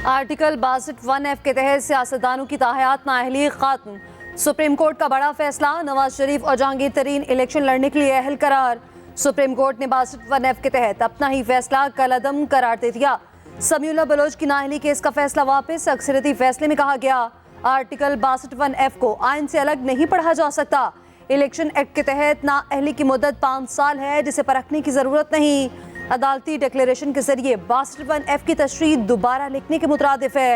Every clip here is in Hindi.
आर्टिकल 62(1)(f) के तहत सियासतदानों की ताहयात नाअहली खत्म। सुप्रीम कोर्ट का बड़ा फैसला, नवाज शरीफ और जहांगीर तरीन इलेक्शन लड़ने के लिए अहल करार। सुप्रीम कोर्ट ने 62(1)(f) के तहत अपना ही फैसला कलअदम करार दे दिया। समीउल्लाह बलोच की नाअहली केस का फैसला वापस। अक्सरियती फैसले में कहा गया, आर्टिकल 62(1)(f) को आइन से अलग नहीं पढ़ा जा सकता। इलेक्शन एक्ट के तहत नाअहली की मुद्दत 5 साल है, जिसे परखने की जरूरत नहीं। अदालती डिक्लेरेशन के जरिए 62(1)(f) की तशरीह दोबारा लिखने के मुतरादिफ है।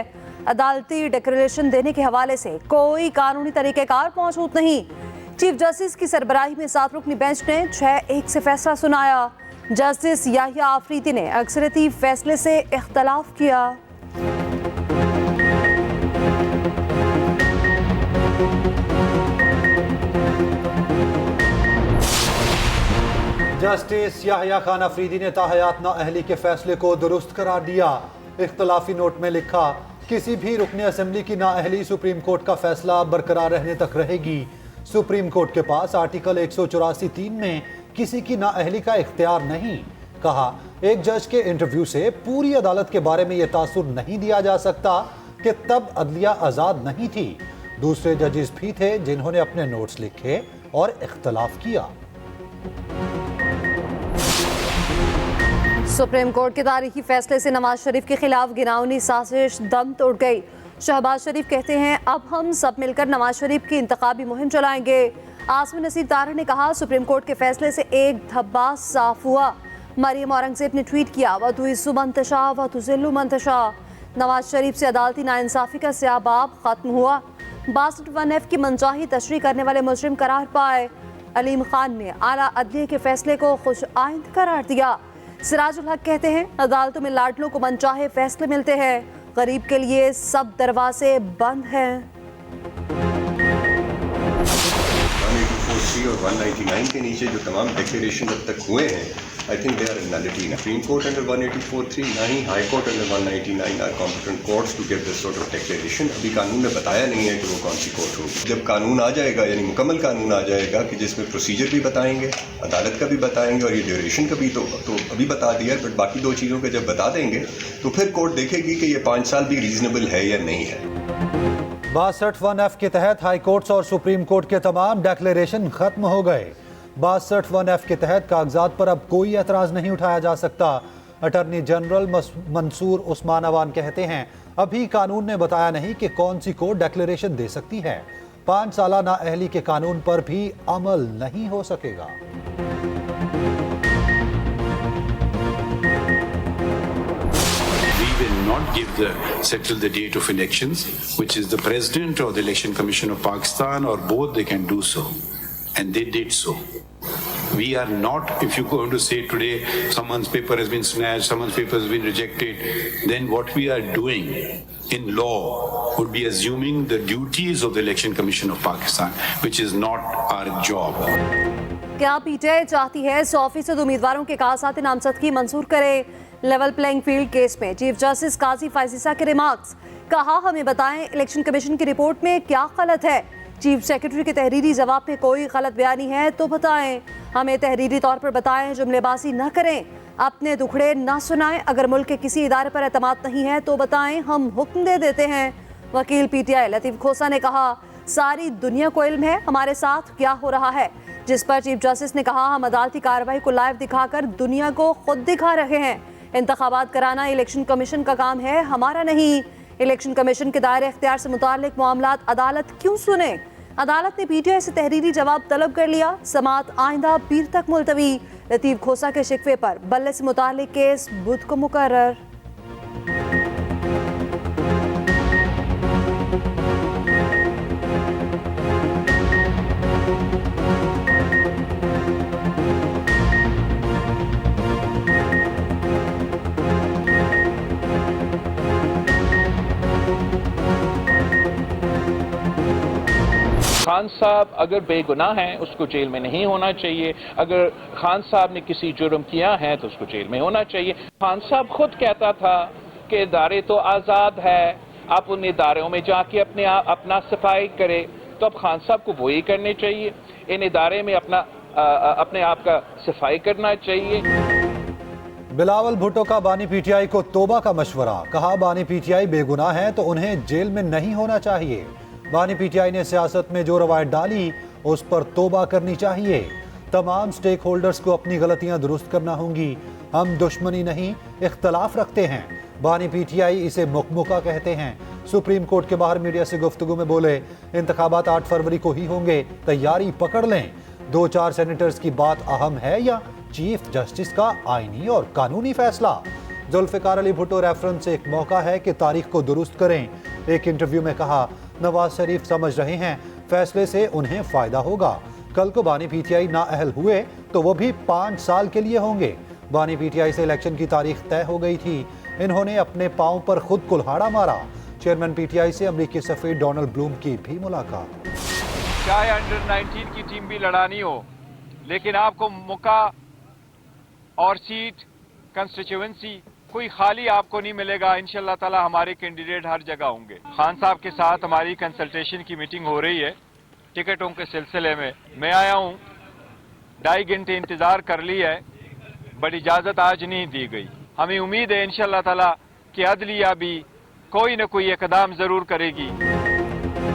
अदालती डिक्लेरेशन देने के हवाले से कोई कानूनी तरीक़ेकार मौजूद नहीं। चीफ जस्टिस की सरबराही में 7 रुकनी बेंच ने 6-1 से फैसला सुनाया। जस्टिस याहिया आफरीदी ने अक्सरियती फैसले से इख्तलाफ किया। जस्टिस याहिया खान अफरीदी ने ताहयात नाअहली के फैसले को दुरुस्त करार दिया। इख्तलाफी नोट में लिखा, किसी भी रुकने असेंबली की नाअहली सुप्रीम कोर्ट का फैसला बरकरार रहने तक रहेगी। सुप्रीम कोर्ट के पास आर्टिकल 184(3) में किसी की नाअहली का इख्तियार नहीं। कहा, एक जज के इंटरव्यू से पूरी अदालत के बारे में यह तासुर नहीं दिया जा सकता कि तब अदलिया आज़ाद नहीं थी। दूसरे जजेस भी थे जिन्होंने अपने नोट्स लिखे और इख्तलाफ किया। सुप्रीम कोर्ट के तारीखी फैसले से नवाज शरीफ के खिलाफ गिनावनी साजिश दम तोड़ गई। शहबाज शरीफ कहते हैं, अब हम सब मिलकर नवाज शरीफ की इंतखाबी मुहिम चलाएंगे। आसमी नसीर तारड़ ने कहा, सुप्रीम कोर्ट के फैसले से एक धब्बा साफ हुआ। मरियम औरंगजेब ने ट्वीट किया, वतुइस्सु मन तशा वतुज़िल्लु मन तशा। नवाज शरीफ से अदालती नाइंसाफी का स्याबाब खत्म हुआ। 62(1)(f) की मनचाही तशरीह करने वाले मुजरिम करार पाए। अलीम खान ने आला अदलिया के फैसले को खुश आइंद करार दिया। सिराजुल हक कहते हैं, अदालतों में लाडलों को मनचाहे फैसले मिलते हैं, गरीब के लिए सब दरवाजे बंद हैं। 184(3) और 199 के नीचे जो तमाम डिक्लेरेशन अब तक हुए हैं, I think they are in nullity. Supreme court under 184(3), ना ही high court under 199 are competent courts to give this sort of declaration. अभी कानून में बताया नहीं है कि वो कौन सी कोर्ट होगी। जब कानून आ जाएगा, यानी मुकम्मल कानून आ जाएगा कि जिसमें प्रोसीजर भी बताएंगे, अदालत का भी बताएंगे और ये ड्यूरेशन का भी तो अभी बता दिया, बट बाकी 2 चीज़ों के जब बता देंगे तो फिर कोर्ट देखेगी कि ये 5 साल भी रीजनेबल है या नहीं है। 62(1)(f) के तहत हाई कोर्ट्स और सुप्रीम कोर्ट के तमाम डिक्लेरेशन खत्म हो गए। 62(1)(f) के तहत कागजात पर अब कोई एतराज़ नहीं उठाया जा सकता। अटॉर्नी जनरल मंसूर उस्मान अवान कहते हैं, अभी कानून ने बताया नहीं कि कौन सी कोर्ट डिक्लेरेशन दे सकती है। 5 साला नाअहली के कानून पर भी अमल नहीं हो सकेगा। Not settle the date of elections, which is the President or the Election Commission of Pakistan, or both. They can do so, and they did so. We are not, if you're going to say today someone's paper has been snatched, someone's paper has been rejected, then what we are doing in law would be assuming the duties of the Election Commission of Pakistan, which is not our job. क्या पीटीआई चाहती है 100% उम्मीदवारों के कागजात नामजदगी मंजूर करे? लेवल प्लेइंग फील्ड केस में चीफ जस्टिस काजी फाइजीसा के रिमार्क्स। कहा, हमें बताएं इलेक्शन कमीशन की रिपोर्ट में क्या गलत है। चीफ सेक्रेटरी के तहरीरी जवाब में कोई गलत बयानी है तो बताएं, हमें तहरीरी तौर पर बताएं, जुमलेबाजी न करें, अपने दुखड़े ना सुनाएं। अगर मुल्क के किसी इदारे पर एतमाद नहीं है तो बताएं, हम हुक्म दे देते हैं। वकील पीटीआई लतीफ खोसा ने कहा, सारी दुनिया को इल्म है हमारे साथ क्या हो रहा है। जिस पर चीफ जस्टिस ने कहा, हम अदालती कार्रवाई को लाइव दिखाकर दुनिया को खुद दिखा रहे हैं। इंतखाबात कराना इलेक्शन कमीशन का काम है, हमारा नहीं। इलेक्शन कमीशन के दायरे इख्तियार से मुताल्लिक मामलात अदालत क्यों सुने? अदालत ने पीटीआई से तहरीरी जवाब तलब कर लिया। समाअत आइंदा पीर तक मुलतवी। लतीफ खोसा के शिकवे पर बल्ले से मुताल्लिक केस बुध को मुकर्रर। खान साहब अगर बेगुनाह हैं उसको जेल में नहीं होना चाहिए। अगर खान साहब ने किसी जुर्म किया है तो उसको जेल में होना चाहिए। खान साहब खुद कहता था कि इदारे तो आज़ाद है, आप उन इदारों में जाके अपना सफाई करें। तो अब खान साहब को वही करने चाहिए, इन इदारे में अपने आप का सफाई करना चाहिए। बिलावल भुट्टो का बानी पीटीआई को तौबा का मशवरा, कहा बानी पीटीआई बेगुनाह हैं तो उन्हें जेल में नहीं होना चाहिए। बानी पीटीआई ने सियासत में जो रवायत डाली उस पर तौबा करनी चाहिए। तमाम स्टेक होल्डर्स को अपनी गलतियां दुरुस्त करना होंगी। हम दुश्मनी नहीं इख्तलाफ रखते हैं। बानी पीटीआई इसे मुकमुका कहते हैं। सुप्रीम कोर्ट के बाहर मीडिया से गुफ्तगू में बोले, इंतखाबात 8 फरवरी को ही होंगे, तैयारी पकड़ लें। 2-4 सेनेटर्स की बात अहम है या चीफ जस्टिस का आईनी और कानूनी फैसला? जुल्फिकार अली भुट्टो रेफरेंस से एक मौका है कि तारीख को दुरुस्त करें। एक इंटरव्यू में कहा, नवाज शरीफ समझ रहे हैं फैसले से उन्हें फायदा होगा। कल को बानी पीटीआई नाअहल हुए तो वो भी 5 साल के लिए होंगे। बानी पीटीआई से इलेक्शन की तारीख तय हो गई थी। इन्होंने अपने पांव पर खुद कुल्हाड़ा मारा। चेयरमैन पीटीआई से अमरीकी सफीर डोनाल्ड ब्लूम की भी मुलाकात। चाहे अंडर 19 की टीम भी लड़ानी हो, लेकिन आपको मौका और सीट कंस्टिट्यूएंसी कोई खाली आपको नहीं मिलेगा। इंशाल्लाह ताला हमारे कैंडिडेट हर जगह होंगे। खान साहब के साथ हमारी कंसल्टेशन की मीटिंग हो रही है टिकटों के सिलसिले में। मैं आया हूं, 2.5 घंटे इंतजार कर ली है, बट इजाजत आज नहीं दी गई। हमें उम्मीद है इंशाल्लाह ताला कि अदलिया भी कोई न कोई इकदाम जरूर करेगी।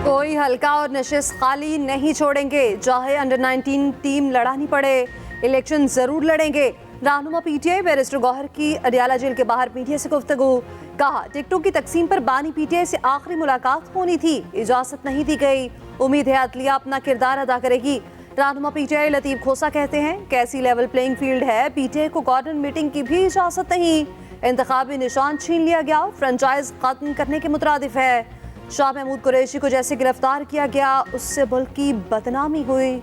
कोई हल्का और नशिस्त खाली नहीं छोड़ेंगे, चाहे अंडर 19 टीम लड़ानी पड़े, इलेक्शन जरूर लड़ेंगे। रहनुमा पीटीआई बैरिस्टर गौहर की अडियाला जेल के बाहर मीडिया से गुफ्तगू, कहा टिकटों की तकसीम पर बानी पीटीआई से आखिरी मुलाकात होनी थी, इजाजत नहीं दी गई। उम्मीद है अदलिया अपना किरदार अदा करेगी। रहनुमा पीटीआई लतीफ खोसा कहते हैं, कैसी लेवल प्लेइंग फील्ड है, पीटीआई को गवर्नर मीटिंग की भी इजाजत नहीं। इंतखाबी निशान छीन लिया गया, फ्रेंचाइज खत्म करने के मुतरादिफ है। शाह महमूद कुरैशी को जैसे गिरफ्तार किया गया, उससे मुल्क की बदनामी हुई।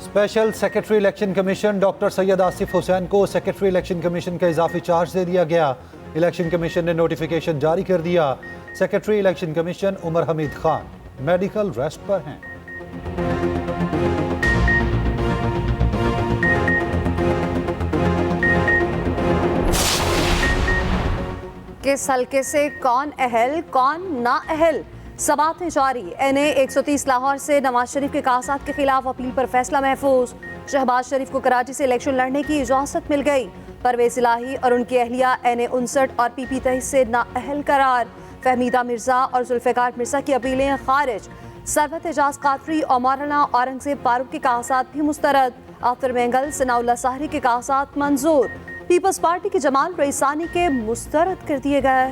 Special secretary election commission doctor Syed Asif Hussain को सेक्रेटरी इलेक्शन कमीशन का इजाफी चार्ज दे दिया गया। इलेक्शन कमीशन ने नोटिफिकेशन जारी कर दिया। Secretary election commission Umar Hamid Khan medical rest पर हैं। किस हल्के से कौन अहल कौन ना अहल, समाअतें जारी। NA 130 लाहौर से नवाज शरीफ के कासात के खिलाफ अपील पर फैसला महफूज। शहबाज शरीफ को कराची से इलेक्शन लड़ने की इजाजत मिल गई। परवेज इलाही और उनकी अहलिया NA 59 और PP 23 से नाअहल करार। फहमीदा मिर्जा और जुल्फिकार मिर्जा की अपीलें खारिज। सरवत एजाज कादरी और मौलाना औरंगजेब फारूक के कासात भी मुस्तरद। आफ्तर मेंगल सनाउल्लाह साहरी के कासात मंजूर। पीपल्स पार्टी के जमाल रईसानी के मुस्तरद कर दिए गए।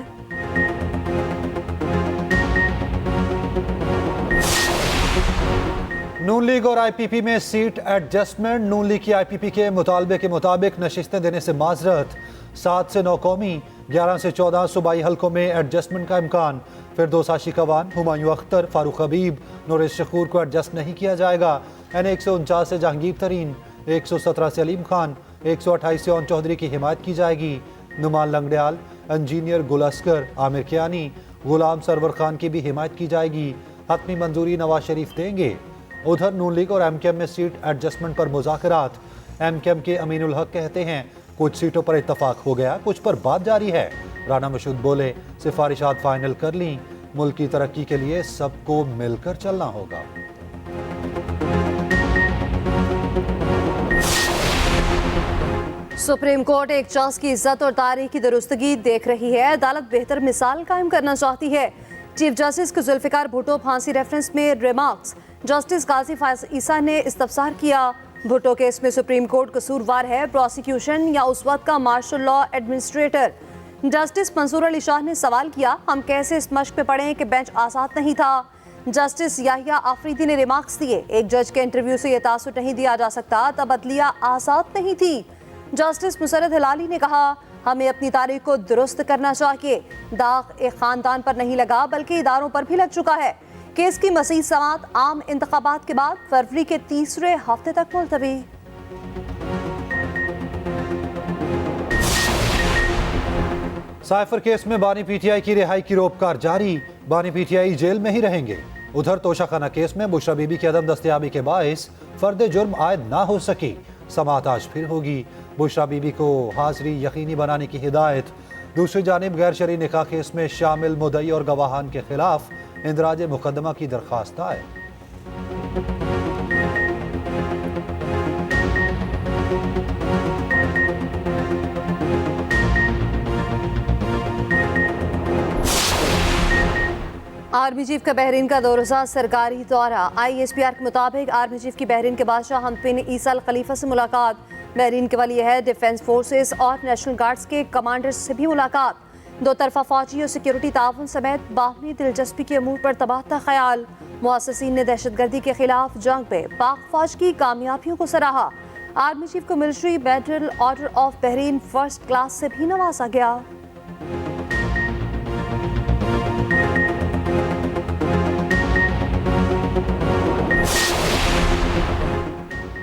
नून लीग और IPP में सीट एडजस्टमेंट। नून लीग की IPP के मुतालबे के मुताबिक नशिस्तें देने से माजरत। 7 से 9 कौमी, 11 से 14 सूबाई हल्कों में एडजस्टमेंट का इम्कान। फिरदौस आशिकवान, हुमायूं अख्तर, फारूक हबीब, नूरेश शकूर को एडजस्ट नहीं किया जाएगा। NA 149 से जहांगीर तरीन, 117 से अलीम खान, 128 से ओन चौधरी की हिमायत की जाएगी। नुमान लंगड़ियाल, इंजीनियर गुल असगर, आमिर कियानी, गुलाम सरवर खान की भी हिमायत की जाएगी। हतमी मंजूरी नवाज शरीफ देंगे। उधर नून लीग और MKM में सीट एडजस्टमेंट पर मुज़ाकरात। MKM के अमीनुल हक कहते हैं, कुछ सीटों पर इत्तफाक हो गया, कुछ पर बात जारी है। राना मशहूद बोले, सिफारिशात फाइनल कर ली, मुल्क की तरक्की के लिए सबको मिलकर चलना होगा। सुप्रीम कोर्ट एक शख्स की इज्जत और तारीख की दुरुस्तगी देख रही है। अदालत बेहतर मिसाल कायम करना चाहती है। चीफ जस्टिस को जुल्फिकार भुट्टो फांसी रेफरेंस में रिमार्क्स। जस्टिस काजी फाइसा ने इस्तफसार किया, भुट्टो केस में सुप्रीम कोर्ट कसूरवार है, प्रोसिक्यूशन या उस वक्त का martial law administrator. Justice Mansoor Ali Shah ने सवाल किया, हम कैसे इस मश्क पे पढ़ें कि बेंच आज़ाद नहीं था। जस्टिस याहिया आफरीदी ने रिमार्क्स दिए, एक जज के इंटरव्यू से यह तासुर नहीं दिया जा सकता तब अदलिया आज़ाद नहीं थी। जस्टिस मुसरत हिलाली ने कहा, हमें अपनी तारीख को दुरुस्त करना चाहिए। दाग एक खानदान पर नहीं लगा बल्कि इदारों पर भी लग चुका है। केस की मज़ीद समाअत आम इंतखाबात के बाद फरवरी के 3रे हफ्ते तक मुलतवी। साइफर केस में बानी पीटीआई की रिहाई की रोपकार जारी। बानी पीटीआई जेल में ही रहेंगे। उधर तोशाखाना केस में बुशरा बीबी की अदम दस्तयाबी के बायस फर्द जुर्म आयद ना हो सकी। समाअत आज फिर होगी। बुशरा बीबी को हाजिरी यकीनी बनाने की हिदायत। दूसरी जानिब गैर शरई निकाह केस में शामिल मुद्दई और गवाहान के खिलाफ इंदराज मुकदमा की दरख्वास्त आए। आर्मी चीफ का बहरीन का 2 रोज़ा सरकारी दौरा। ISPR के मुताबिक आर्मी चीफ की बहरीन के बादशाह हमद बिन ईसा अल खलीफा से मुलाकात। बहरीन के वली अहद, डिफेंस फोर्सेस और नेशनल गार्ड्स के कमांडर्स से भी मुलाकात। 2 तरफा फौजी और सिक्योरिटी ताउन समेत बाहमी दिलचस्पी के अमूर पर तबादला ख्याल। मुअस्सिसीन ने दहशतगर्दी के खिलाफ जंग में पाक फौज की कामयाबियों को सराहा। आर्मी चीफ को military medal order of Bahrain first class से भी नवाजा गया।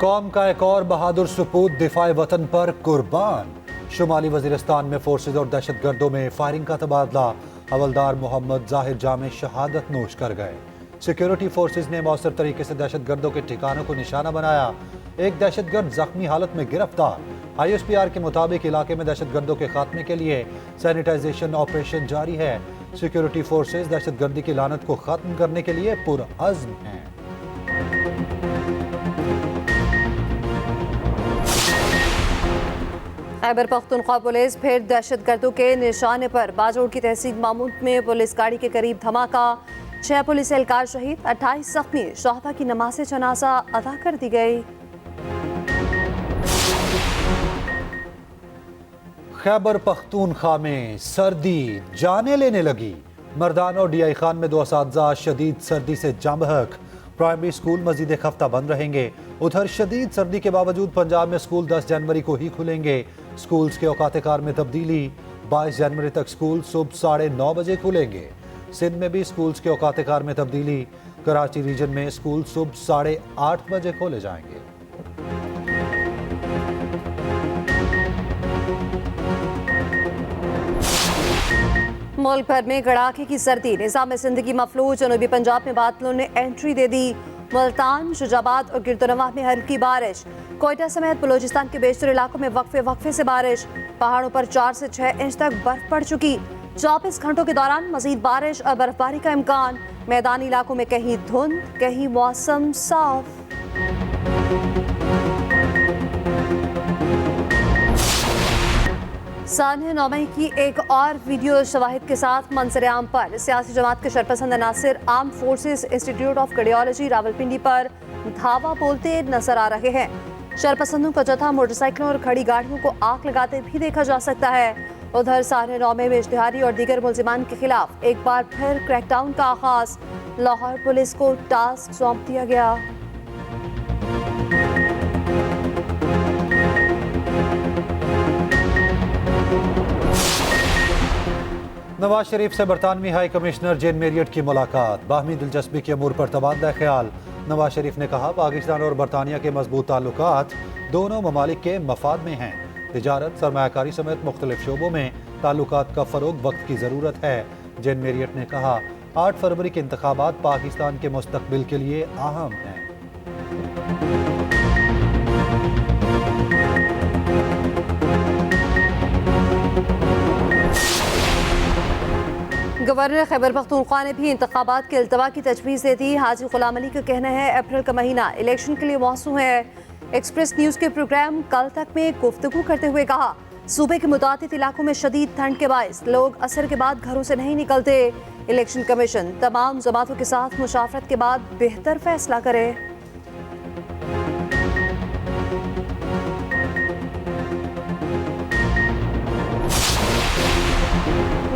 कौम का एक और बहादुर सपूत दिफाए वतन पर कुर्बान। शुमाली वजीरिस्तान में फोर्सेज और दहशतगर्दों में फायरिंग का तबादला। हवलदार मोहम्मद जाहिर जामे शहादत नोश कर गए। सिक्योरिटी फोर्सेज ने मौसर तरीके से दहशतगर्दों के ठिकानों को निशाना बनाया। एक दहशतगर्द जख्मी हालत में गिरफ्तार। ISPR के मुताबिक इलाके में दहशतगर्दों के खात्मे के लिए सैनिटाइजेशन ऑपरेशन जारी है। सिक्योरिटी फोर्सेज दहशतगर्दी की लानत को खत्म करने के लिए पुरअज़्म हैं। खैबर पख्तूनख्वा पुलिस फिर दहशतगर्दों के निशाने पर। बाजोड़ की तहसील मामूद में पुलिस गाड़ी के करीब धमाका। 6 पुलिस एहलकार शहीद, 28 जख्मी। शोहदा की नमाज़े जनाजा अदा कर दी गई। खैबर पख्तूनख्वा में सर्दी जाने लेने लगी। मर्दाना और DI खान में 2 असातिज़ा शदीद सर्दी से जाम बहक। प्राइमरी स्कूल मजीद एक हफ्ता बंद रहेंगे। उधर शदीद सर्दी के बावजूद पंजाब में स्कूल 10 जनवरी को ही खुलेंगे। स्कूल्स के औकात कार में तब्दीली। 22 जनवरी तक स्कूल सुबह 9:30 बजे खुलेंगे। सिंध में भी स्कूल्स के औकात कार में तब्दीली। कराची रीजन में स्कूल सुबह 8:30 बजे खोले जाएंगे। मुल्क भर में कड़ाके की सर्दी। निज़ाम ज़िंदगी मफलूज। जनूबी पंजाब में बादलों ने एंट्री दे दी। मुल्तान, शुजाबाद और गिरदोनवाह में हल्की बारिश। कोयटा समेत बलूचिस्तान के बेशतर इलाकों में वक्फे से बारिश। पहाड़ों पर 4 से 6 इंच तक बर्फ पड़ चुकी। 24 घंटों के दौरान मजीद बारिश और बर्फबारी का इम्कान। मैदानी इलाकों में कहीं धुंध, कहीं मौसम साफ। सान्हे 9 मई की एक और वीडियो शवाहिद के साथ मंजर-ए-आम पर। सियासी जमात के शरपसंद अनासिर armed forces institute of cardiology Rawalpindi पर धावा बोलते नजर आ रहे हैं। शरपसंदों का जत्था मोटरसाइकिलों और खड़ी गाड़ियों को आग लगाते भी देखा जा सकता है। उधर सान्हे 9 मई में इश्तिहारी और दीगर मुलजिमान के खिलाफ एक बार फिर क्रैकडाउन का आगाज। लाहौर पुलिस को टास्क सौंप दिया गया। नवाज शरीफ से बरतानवी हाई कमिश्नर जेन मेरियट की मुलाकात। बाहमी दिलचस्पी के अमूर पर तबादला ख्याल। नवाज शरीफ ने कहा पाकिस्तान और बरतानिया के मजबूत ताल्लुकात दोनों ममालिक के मफाद में हैं। तिजारत, सरमायाकारी समेत मुख्तलिफ शोबों में ताल्लुकात का फरोग वक्त की ज़रूरत है। जेन मेरियट ने कहा 8 फरवरी के इंतखाबात पाकिस्तान के मुस्तकबिल के लिए अहम हैं। गवर्नर खैबर पख्तूनख्वा ने भी इंतखाबात के इल्तवा की तजवीज़ दे दी। हाजी गुलाम अली का कहना है अप्रैल का महीना इलेक्शन के लिए मौसू है। एक्सप्रेस न्यूज़ के प्रोग्राम कल तक में गुफ्तगू करते हुए कहा सूबे के मुतादिद इलाकों में शदीद ठंड के बायस लोग असर के बाद घरों से नहीं निकलते। इलेक्शन कमीशन तमाम जमातों के साथ मुशावरत के बाद बेहतर फैसला करे।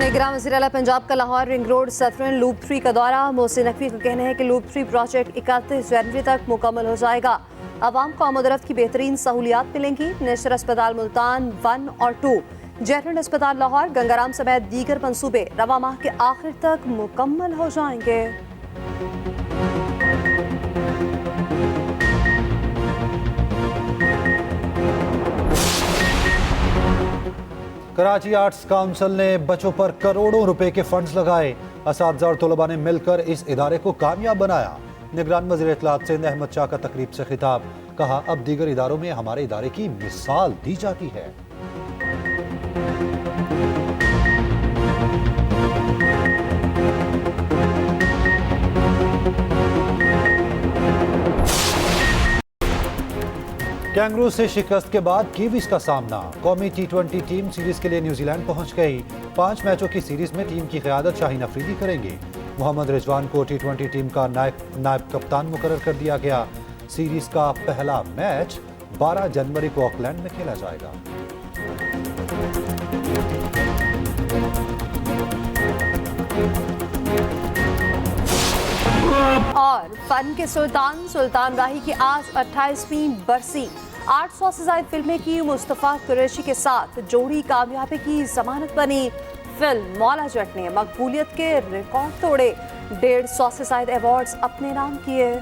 निगरान वज़ीर आला पंजाब का Lahore ring road saffron loop 3 का दौरा। मोहसिन नकवी का कहना है कि लूप 3 प्रोजेक्ट 31 जनवरी तक मुकम्मल हो जाएगा। आवाम को आमदरफ्त की बेहतरीन सहूलियात मिलेंगी। नेशनल अस्पताल मुल्तान 1 और 2, जनरल अस्पताल लाहौर, गंगाराम समेत दीगर मंसूबे रवा माह के आखिर तक मुकम्मल हो जाएंगे। कराची आर्ट्स काउंसिल ने बच्चों पर करोड़ों रुपए के फंड्स लगाए। असातिज़ा और तलबा ने मिलकर इस इदारे को कामयाब बनाया। निगरान वज़ीर इत्तलात सिंध अहमद शाह का तकरीब से खिताब। कहा अब दीगर इदारों में हमारे इदारे की मिसाल दी जाती है। कैंगरू से शिकस्त के बाद कीवीज का सामना। कौमी T20 टीम सीरीज के लिए न्यूजीलैंड पहुंच गई। 5 मैचों की सीरीज में टीम की क़यादत शाहीन अफरीदी करेंगे। मोहम्मद रिजवान को T20 टीम का नायब कप्तान मुकर्रर कर दिया गया। सीरीज का पहला मैच 12 जनवरी को ऑकलैंड में खेला जाएगा। और फन के सुल्तान राही की आज 28वीं बरसी। 800 से ज्यादा फिल्में की मुस्तफा कुरैशी के साथ जोड़ी कामयाबी की जमानत बनी। फिल्म मौला जट ने मकबूलियत के रिकॉर्ड तोड़े। 150 से ज्यादा अवार्ड्स अपने नाम किए।